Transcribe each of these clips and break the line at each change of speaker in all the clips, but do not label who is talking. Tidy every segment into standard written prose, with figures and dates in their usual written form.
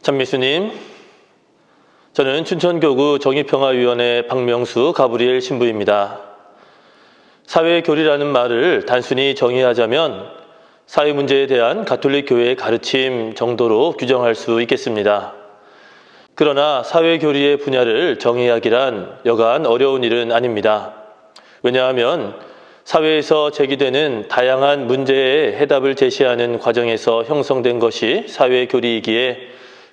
참미수님, 저는 춘천교구 정의평화위원회 박명수 가브리엘 신부입니다. 사회교리라는 말을 단순히 정의하자면 사회 문제에 대한 가톨릭 교회의 가르침 정도로 규정할 수 있겠습니다. 그러나 사회교리의 분야를 정의하기란 여간 어려운 일은 아닙니다. 왜냐하면 사회에서 제기되는 다양한 문제의 해답을 제시하는 과정에서 형성된 것이 사회교리이기에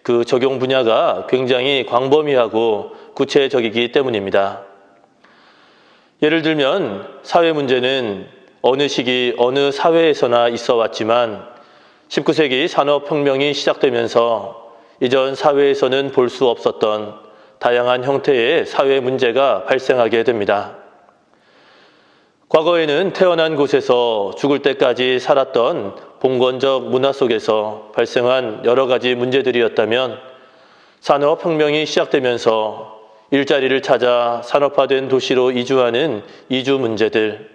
그 적용 분야가 굉장히 광범위하고 구체적이기 때문입니다. 예를 들면 사회 문제는 어느 시기 어느 사회에서나 있어 왔지만 19세기 산업혁명이 시작되면서 이전 사회에서는 볼 수 없었던 다양한 형태의 사회 문제가 발생하게 됩니다. 과거에는 태어난 곳에서 죽을 때까지 살았던 봉건적 문화 속에서 발생한 여러 가지 문제들이었다면 산업혁명이 시작되면서 일자리를 찾아 산업화된 도시로 이주하는 이주 문제들,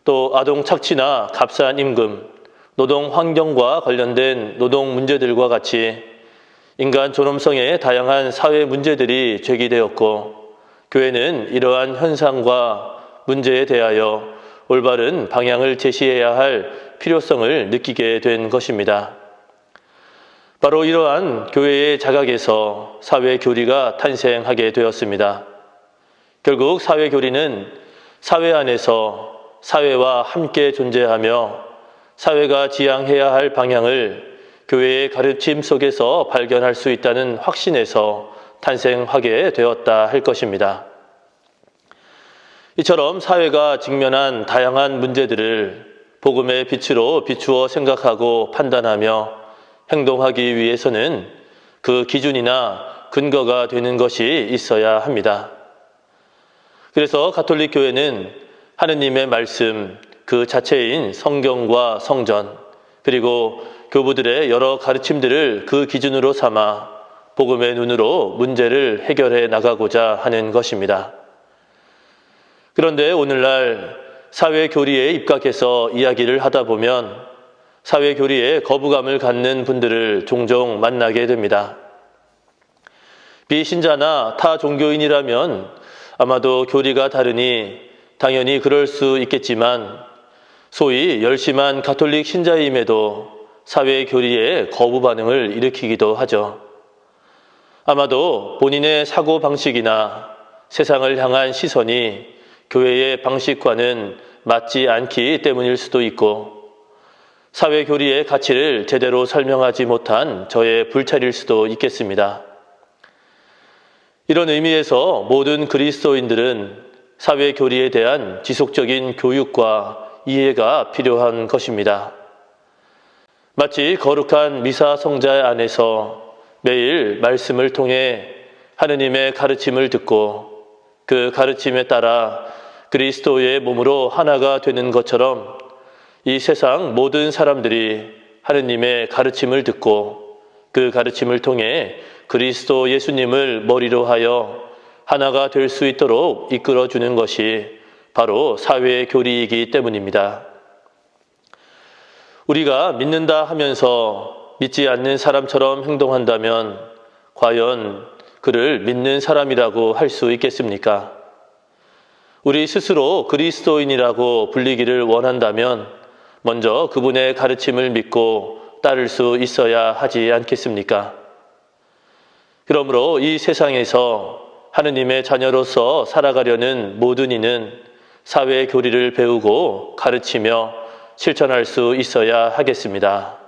또 아동 착취나 값싼 임금, 노동 환경과 관련된 노동 문제들과 같이 인간 존엄성의 다양한 사회 문제들이 제기되었고 교회는 이러한 현상과 문제에 대하여 올바른 방향을 제시해야 할 필요성을 느끼게 된 것입니다. 바로 이러한 교회의 자각에서 사회교리가 탄생하게 되었습니다. 결국 사회교리는 사회 안에서 사회와 함께 존재하며 사회가 지향해야 할 방향을 교회의 가르침 속에서 발견할 수 있다는 확신에서 탄생하게 되었다 할 것입니다. 이처럼 사회가 직면한 다양한 문제들을 복음의 빛으로 비추어 생각하고 판단하며 행동하기 위해서는 그 기준이나 근거가 되는 것이 있어야 합니다. 그래서 가톨릭 교회는 하느님의 말씀, 그 자체인 성경과 성전, 그리고 교부들의 여러 가르침들을 그 기준으로 삼아 복음의 눈으로 문제를 해결해 나가고자 하는 것입니다. 그런데 오늘날 사회교리에 입각해서 이야기를 하다 보면 사회교리에 거부감을 갖는 분들을 종종 만나게 됩니다. 비신자나 타 종교인이라면 아마도 교리가 다르니 당연히 그럴 수 있겠지만 소위 열심한 가톨릭 신자임에도 사회교리에 거부 반응을 일으키기도 하죠. 아마도 본인의 사고방식이나 세상을 향한 시선이 교회의 방식과는 맞지 않기 때문일 수도 있고 사회교리의 가치를 제대로 설명하지 못한 저의 불찰일 수도 있겠습니다. 이런 의미에서 모든 그리스도인들은 사회교리에 대한 지속적인 교육과 이해가 필요한 것입니다. 마치 거룩한 미사 성자 안에서 매일 말씀을 통해 하느님의 가르침을 듣고 그 가르침에 따라 그리스도의 몸으로 하나가 되는 것처럼 이 세상 모든 사람들이 하느님의 가르침을 듣고 그 가르침을 통해 그리스도 예수님을 머리로 하여 하나가 될 수 있도록 이끌어주는 것이 바로 사회의 교리이기 때문입니다. 우리가 믿는다 하면서 믿지 않는 사람처럼 행동한다면 과연 그를 믿는 사람이라고 할 수 있겠습니까? 우리 스스로 그리스도인이라고 불리기를 원한다면 먼저 그분의 가르침을 믿고 따를 수 있어야 하지 않겠습니까? 그러므로 이 세상에서 하느님의 자녀로서 살아가려는 모든 이는 사회 교리를 배우고 가르치며 실천할 수 있어야 하겠습니다.